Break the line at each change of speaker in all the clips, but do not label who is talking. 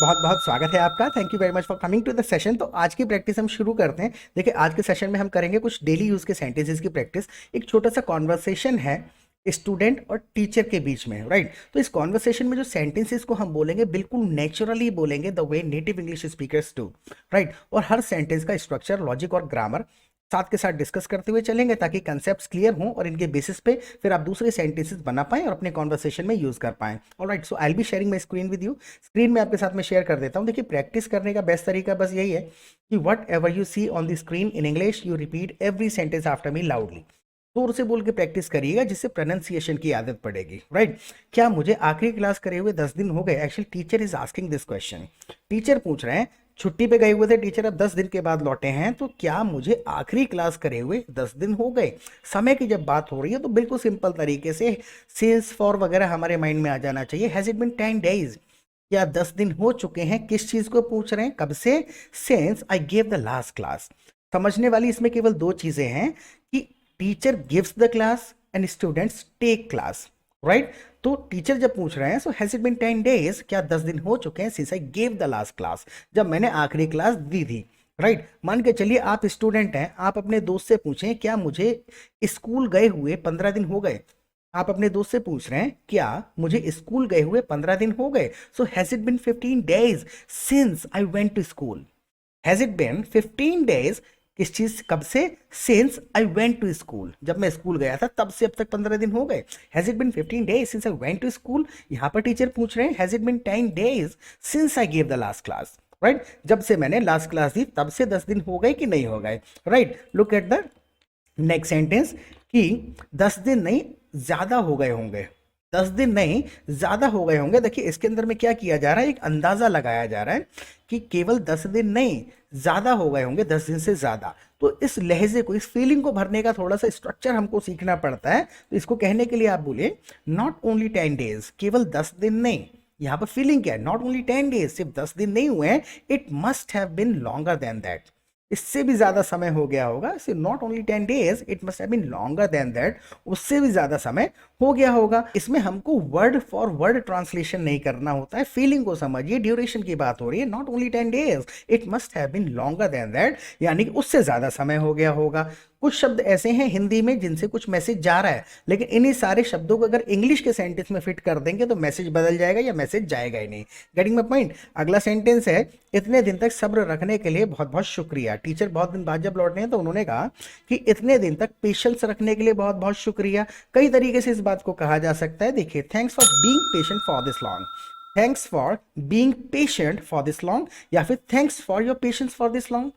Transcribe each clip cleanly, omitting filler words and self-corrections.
बहुत बहुत स्वागत है आपका। Thank you very much for coming to the session. तो आज की प्रैक्टिस हम शुरू करते हैं। देखिए, आज के सेशन में हम करेंगे कुछ डेली यूज के सेंटेंसेस की प्रैक्टिस। एक छोटा सा कॉन्वर्सेशन है स्टूडेंट और टीचर के बीच में, राइट। तो इस कॉन्वर्सेशन में जो सेंटेंसेस को हम बोलेंगे बिल्कुल नेचुरली बोलेंगे, the way native English speakers do, right. और हर सेंटेंस का स्ट्रक्चर, लॉजिक और ग्रामर साथ के साथ डिस्कस करते हुए चलेंगे ताकि कंसेप्ट्स क्लियर हों और इनके बेसिस पे फिर आप दूसरे सेंटेंसेस बना पाएं और अपने कॉन्वर्सेशन में यूज कर पाएं। Alright, so I will be sharing my screen with you. Screen में आपके साथ में शेयर कर देता हूं। देखिए, प्रैक्टिस करने का बेस्ट तरीका बस यही है कि whatever you see on the screen in English, you repeat every sentence after me loudly. जोर से बोल के प्रैक्टिस करिएगा, जिससे प्रोनाउंसिएशन की आदत पड़ेगी, राइट। क्या मुझे आखिरी क्लास करे हुए 10 दिन हो गए? Actually teacher is asking this question. Teacher पूछ रहे हैं, छुट्टी पे गए हुए थे टीचर, अब 10 दिन के बाद लौटे हैं, तो क्या मुझे आखिरी क्लास करे हुए 10 दिन हो गए? समय की जब बात हो रही है तो बिल्कुल सिंपल तरीके से सेल्स फॉर वगैरह हमारे माइंड में आ जाना चाहिए। Has it been 10 days? क्या 10 दिन हो चुके हैं? किस चीज को पूछ रहे हैं? कब से? Since I give the last class. समझने वाली इसमें केवल दो चीजें हैं कि teacher gives the class and students take class, right. तो टीचर जब पूछ रहे हैं, so has it been 10 days, क्या 10 दिन हो चुके हैं since I gave the last class, जब मैंने आखिरी क्लास दी थी, राइट। मान के चलिए आप स्टूडेंट हैं, आप अपने दोस्त से पूछें, क्या मुझे स्कूल गए हुए 15 दिन हो गए? आप अपने दोस्त से पूछ रहे हैं, क्या मुझे स्कूल गए हुए 15 दिन हो गए? So has it been 15 days since I went to school. Has it been 15 days, किस चीज, कब से? Since I went to school, जब मैं स्कूल गया था तब से अब तक 15 दिन हो गए। Has it been 15 days since I went to school. यहां पर टीचर पूछ रहे हैं, has it been 10 days since I give the last class, right. जब से मैंने लास्ट क्लास दी तब से 10 दिन हो गए कि नहीं हो गए, right. Look at the next sentence कि 10 दिन नहीं, ज्यादा हो गए होंगे। 10 दिन नहीं, ज्यादा हो गए होंगे। देखिए, इसके अंदर में क्या किया जा रहा है, एक अंदाजा लगाया जा रहा है कि केवल 10 दिन नहीं, ज्यादा हो गए होंगे, 10 दिन से ज्यादा। तो इस लहजे को, इस फीलिंग को भरने का थोड़ा सा स्ट्रक्चर हमको सीखना पड़ता है। तो इसको कहने के लिए आप बोले, नॉट ओनली 10 डेज, केवल 10 दिन नहीं। यहां पर फीलिंग क्या है? नॉट ओनली 10 डेज, सिर्फ 10 दिन नहीं हुए हैं, it must have been longer than that, इससे भी ज्यादा समय हो गया होगा। Not only 10 days, it must have been longer than that, उससे भी ज्यादा समय हो गया होगा। इसमें हमको वर्ड फॉर वर्ड ट्रांसलेशन नहीं करना होता है, फीलिंग को समझिए। ड्यूरेशन की बात हो रही है, not only 10 days, it must have been longer than that, यानी कि उससे ज्यादा समय हो गया होगा। कुछ शब्द ऐसे हैं हिंदी में जिनसे कुछ मैसेज जा रहा है, लेकिन इन्हीं सारे शब्दों को अगर इंग्लिश के सेंटेंस में फिट कर देंगे तो मैसेज बदल जाएगा या मैसेज जाएगा ही नहीं। Getting my point? अगला सेंटेंस है, इतने दिन तक सब्र रखने के लिए बहुत बहुत शुक्रिया। टीचर बहुत दिन बाद जब लौटे हैं तो उन्होंने कहा कि इतने दिन तक पेशेंस रखने के लिए बहुत बहुत शुक्रिया। कई तरीके से इस बात को कहा जा सकता है। देखिए, thanks for being patient for this long, thanks for being patient for this long, या फिर thanks for your patience for this long,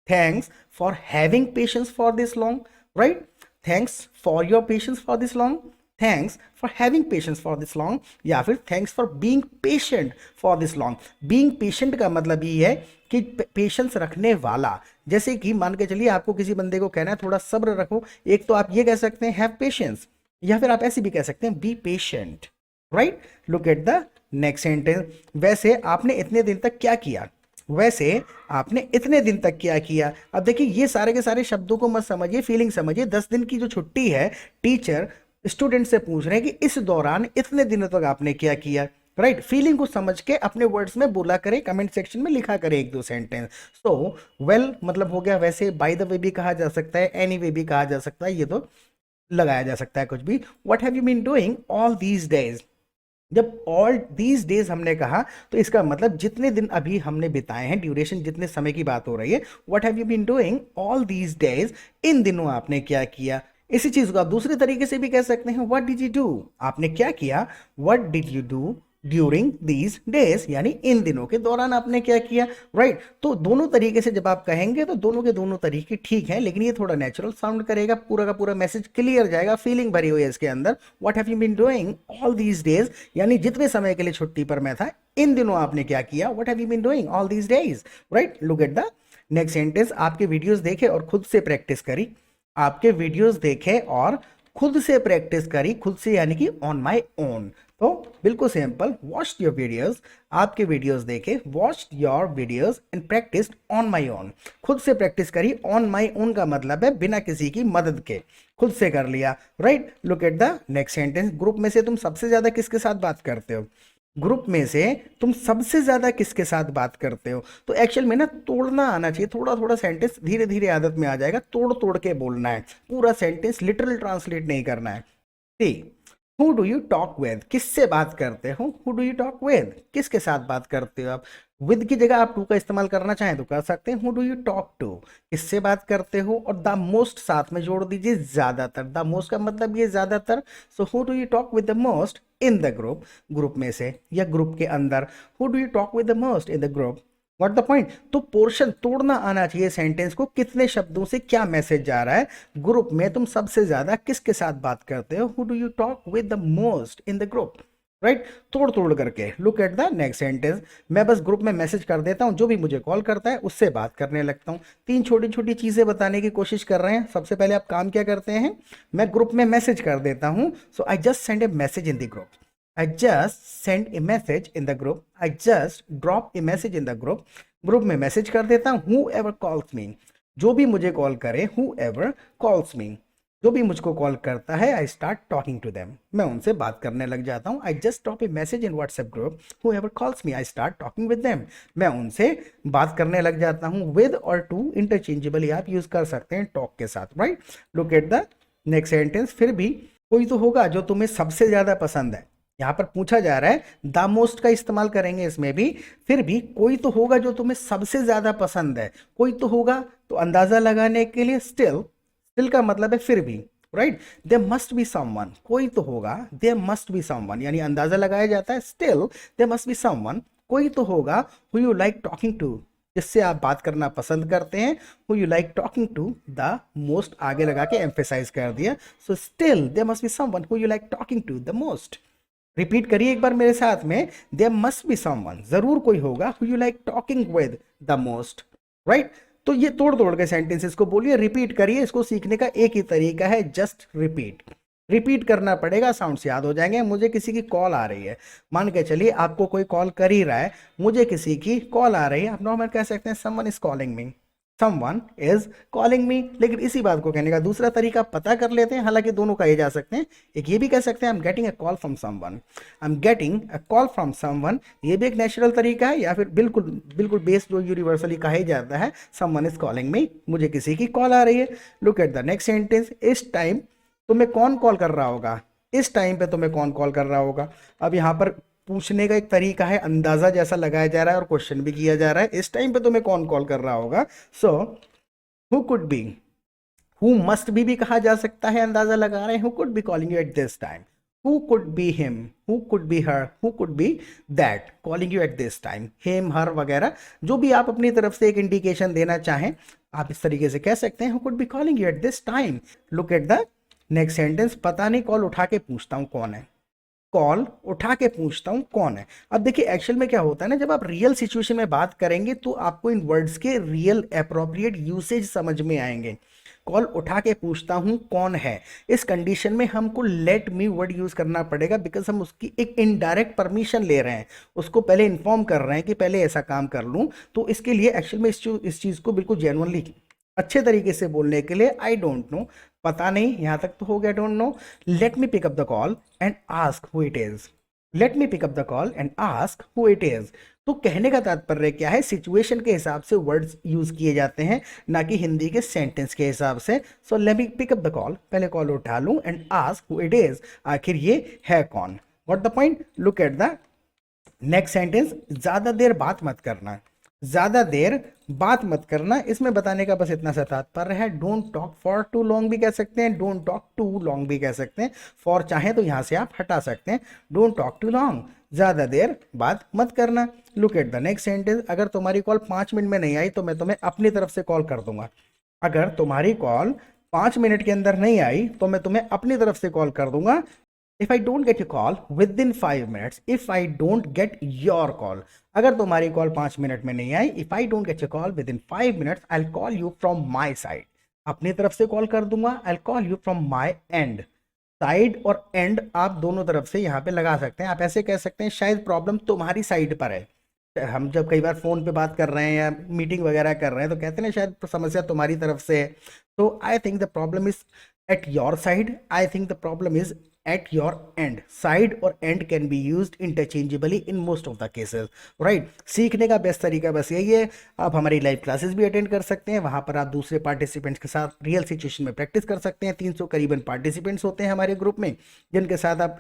thanks for having patience for this long, right? Thanks for your patience for this long, thanks for having patience for this long, या फिर thanks for being patient for this long। being patient का मतलब ये है कि patience रखने वाला। जैसे कि मान के चलिए आपको किसी बंदे को कहना है थोड़ा सब्र रखो, एक तो आप ये कह सकते हैं हैव पेशेंस, या फिर आप ऐसे भी कह सकते हैं be patient, right. Look at the next sentence, वैसे आपने इतने दिन तक क्या किया? वैसे आपने इतने दिन तक क्या किया? अब देखिए, ये सारे के सारे शब्दों को मत समझिए, फीलिंग समझिए। 10 दिन की जो छुट्टी है, टीचर स्टूडेंट से पूछ रहे हैं कि इस दौरान इतने दिनों तक आपने क्या किया, राइट। फीलिंग को समझ के अपने वर्ड्स में बोला करें, कमेंट सेक्शन में लिखा करें एक दो सेंटेंस। सो वेल मतलब हो गया, वैसे बाय द वे भी कहा जा सकता है, एनी वे भी कहा जा सकता है, ये तो लगाया जा सकता है कुछ भी। What have you been doing all these days? जब ऑल दीज डेज हमने कहा तो इसका मतलब जितने दिन अभी हमने बिताए हैं, ड्यूरेशन जितने समय की बात हो रही है। What have you been doing all these days, इन दिनों आपने क्या किया। इसी चीज को आप दूसरे तरीके से भी कह सकते हैं, व्हाट डिड यू डू, आपने क्या किया। What did you do during these days, यानी इन दिनों के दौरान आपने क्या किया, राइट। तो दोनों तरीके से जब आप कहेंगे तो दोनों के दोनों तरीके ठीक है, लेकिन ये थोड़ा नेचुरल साउंड करेगा, पूरा का पूरा मैसेज क्लियर जाएगा, फीलिंग भरी हुई है इसके अंदर। What have you been doing all these days, यानी जितने समय के लिए छुट्टी पर मैं था, इन दिनों आपने क्या किया। What have you been doing all these days, right. Look at the next sentence, आपके वीडियोस देखे और खुद से प्रैक्टिस करी। आपके वीडियोस देखे और खुद से प्रैक्टिस करी, खुद से यानी कि ऑन माई ओन। तो बिल्कुल सिंपल, वॉच योर वीडियोस, आपके वीडियोस देखे, watch your videos and practice on my own, खुद से प्रैक्टिस करी। ऑन माई ओन का मतलब है बिना किसी की मदद के, खुद से कर लिया, right. Look at the next sentence, group में से तुम सबसे ज्यादा किसके साथ बात करते हो? ग्रुप में से तुम सबसे ज्यादा किसके साथ बात करते हो। तो एक्चुअल में ना तोड़ना आना चाहिए, थोड़ा थोड़ा सेंटेंस धीरे धीरे आदत में आ जाएगा, तोड़ तोड़ के बोलना है, पूरा सेंटेंस लिटरल ट्रांसलेट नहीं करना है। ठीक। Who do you talk with, किससे बात करते हो, who do you talk with, किसके साथ बात करते हो आप। विद की जगह आप टू का इस्तेमाल करना चाहें तो कर सकते हैं, who do you talk to, किससे बात करते हो, और द मोस्ट साथ में जोड़ दीजिए, ज्यादातर, द मोस्ट का मतलब ये ज्यादातर। So who do you talk with the most in the group, group में से या ग्रुप के अंदर, who do you talk with the most in the group. What the point. तो पोर्शन तोड़ना आना चाहिए सेंटेंस को, कितने शब्दों से क्या मैसेज जा रहा है, ग्रुप में तुम सबसे ज्यादा किसके साथ बात करते हो, who do you talk with the most in the group, right. तोड़ तोड़ करके। Look at the next sentence. मैं बस ग्रुप में मैसेज कर देता हूं, जो भी मुझे कॉल करता है उससे बात करने लगता हूं। तीन छोटी छोटी चीजें बताने की कोशिश कर रहे हैं। सबसे पहले आप काम क्या करते हैं, मैं ग्रुप में मैसेज कर देता हूं, so I just send a message in the group, I just send a message in the group. I just drop a message in the group. Group में मैसेज कर देता हूँ, whoever calls me, जो भी मुझे कॉल करे, whoever calls me, जो भी मुझको कॉल करता है, I start talking to them, मैं उनसे बात करने लग जाता हूँ। I just drop a message in WhatsApp group, whoever calls me, I start talking with them, मैं उनसे बात करने लग जाता हूँ। with और to इंटरचेंजेबली आप यूज कर सकते हैं टॉक के साथ, right. Look at the next sentence. फिर भी कोई तो होगा जो तुम्हें सबसे ज्यादा पसंद है, यहां पर पूछा जा रहा है, द मोस्ट का इस्तेमाल करेंगे इसमें भी। फिर भी कोई तो होगा जो तुम्हें सबसे ज्यादा पसंद है, कोई तो होगा, तो अंदाजा लगाने के लिए स्टिल, स्टिल का मतलब है फिर भी, right. There must be someone, कोई तो होगा, देयर मस्ट बी समवन, यानी अंदाजा लगाया जाता है, still there must be someone, कोई तो होगा, who you like talking to, जिससे आप बात करना पसंद करते हैं, who you like talking to the most, आगे लगा के एम्फेसाइज कर दिया। So still there must be someone who you like talking to the most. Repeat करिए एक बार मेरे साथ में, देयर मस्ट बी समवन, जरूर कोई होगा, who you like talking with the most, right. तो ये तोड़ तोड़ के सेंटेंसेस को बोलिए, रिपीट करिए। इसको सीखने का एक ही तरीका है, जस्ट रिपीट। रिपीट करना पड़ेगा, साउंड्स याद हो जाएंगे। मुझे किसी की कॉल आ रही है, मान के चलिए आपको कोई कॉल कर ही रहा है, मुझे किसी की कॉल आ रही है, आप नॉर्मल कह सकते हैं someone is calling me, someone is calling me। लेकिन इसी बात को कहने का दूसरा तरीका पता कर लेते हैं, हालांकि दोनों कहे जा सकते हैं। एक ये भी कह सकते हैं, I am getting a call from someone, I am getting a call from someone, ये भी एक नेचुरल तरीका है। या फिर बिल्कुल बिल्कुल बेस जो यूनिवर्सली कहा ही जाता है, समवन इज कॉलिंग मी, मुझे किसी की कॉल आ रही है। Look at the next sentence. इस टाइम तुम्हें कौन कॉल कर रहा होगा, इस टाइम पे तुम्हें कौन कॉल कर रहा होगा। अब यहाँ पर पूछने का एक तरीका है, अंदाजा जैसा लगाया जा रहा है और क्वेश्चन भी किया जा रहा है, इस टाइम पे तुम्हें कौन कॉल कर रहा होगा। So who could be, who must भी कहा जा सकता है, अंदाजा लगा रहे हैं, who could be calling you at this time, who could be him, who could be her, who could be that calling you at this time, him her वगैरह, जो भी आप अपनी तरफ से एक इंडिकेशन देना चाहें, आप इस तरीके से कह सकते हैं, who could be calling you at this time. Look at the next sentence. पता नहीं, कॉल उठा के पूछता हूं कौन है, कॉल उठा के पूछता हूं कौन है। अब देखिए एक्चुअल में क्या होता है ना, जब आप रियल सिचुएशन में बात करेंगे तो आपको इन वर्ड्स के रियल एप्रोप्रिएट यूसेज समझ में आएंगे। कॉल उठा के पूछता हूं कौन है, इस कंडीशन में हमको लेट मी वर्ड यूज करना पड़ेगा, बिकॉज हम उसकी एक इनडायरेक्ट परमिशन ले रहे हैं, उसको पहले इन्फॉर्म कर रहे हैं कि पहले ऐसा काम कर लूं। तो इसके लिए एक्चुअल में इस चीज को बिल्कुल जेन्युइनली अच्छे तरीके से बोलने के लिए, आई डोंट नो, पता नहीं, यहां तक तो हो गया, don't know. Let me pick up the call and ask who it is, let me pick up the call and ask who it is. तो कहने का तात्पर्य क्या है, सिचुएशन के हिसाब से वर्ड्स यूज किए जाते हैं, ना कि हिंदी के सेंटेंस के हिसाब से। So let me pick up the call, पहले कॉल उठा लूं, and ask who it is, आखिर ये है कौन। What the point. Look at the next sentence. ज्यादा देर बात मत करना, ज्यादा देर बात मत करना, इसमें बताने का बस इतना सा तात्पर्य है, don't talk for too long भी कह सकते हैं, डोंट टॉक टू लॉन्ग भी कह सकते हैं, फॉर चाहे तो यहां से आप हटा सकते हैं, डोंट टॉक टू लॉन्ग, ज्यादा देर बात मत करना। Look at the next sentence. अगर तुम्हारी कॉल 5 मिनट में नहीं आई तो मैं तुम्हें अपनी तरफ से कॉल कर दूंगा, अगर तुम्हारी कॉल 5 मिनट के अंदर नहीं आई तो मैं तुम्हें अपनी तरफ से कॉल कर दूंगा। If I don't get your call within 5 minutes, if I don't get your call, अगर तुम्हारी कॉल 5 मिनट में नहीं आई, if I don't get your call within 5 minutes, I'll call you from my side, अपनी तरफ से call कर दूंगा, I'll call you from my end। Side और एंड आप दोनों तरफ से यहाँ पे लगा सकते हैं। आप ऐसे कह सकते हैं, शायद प्रॉब्लम तुम्हारी साइड पर है। हम जब कई बार फोन पे बात कर रहे हैं या मीटिंग वगैरह कर रहे हैं तो कहते हैं शायद समस्या तुम्हारी तरफ से है, तो I think the problem is at your side, I think the problem is at your end. Side और end can be used interchangeably in most of the cases, right? सीखने का बेस्ट तरीका बस यही है, आप हमारी लाइव क्लासेस भी अटेंड कर सकते हैं, वहाँ पर आप दूसरे पार्टिसिपेंट्स के साथ रियल सिचुएशन में प्रैक्टिस कर सकते हैं। 300 करीबन पार्टिसिपेंट्स होते हैं हमारे ग्रुप में, जिनके साथ आप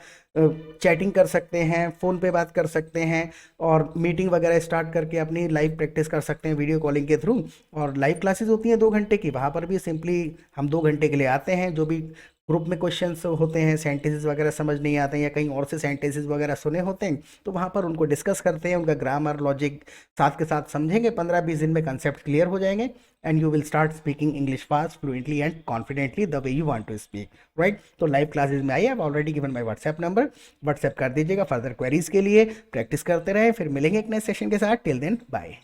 चैटिंग कर सकते हैं, फ़ोन पे बात कर सकते हैं और मीटिंग वगैरह स्टार्ट करके अपनी लाइव प्रैक्टिस कर सकते हैं वीडियो कॉलिंग के थ्रू। और लाइव क्लासेस होती हैं 2 घंटे की, वहाँ पर भी सिंपली हम 2 घंटे के लिए आते हैं। जो भी ग्रुप में क्वेश्चंस होते हैं, सेंटेंसेस वगैरह समझ नहीं आते हैं या कहीं और से सेंटेंसेस वगैरह सुने होते हैं, तो वहाँ पर उनको डिस्कस करते हैं, उनका ग्रामर लॉजिक साथ के साथ समझेंगे। 15-20 दिन में कंसेप्ट क्लियर हो जाएंगे and you will start speaking English fast, fluently and confidently the way you want to speak, right? तो लाइव क्लासेस में आइए, I already given my WhatsApp number, WhatsApp कर दीजिएगा फर्दर क्वेरीज के लिए। प्रैक्टिस करते रहें, फिर मिलेंगे एक नए सेशन के साथ। Till then bye.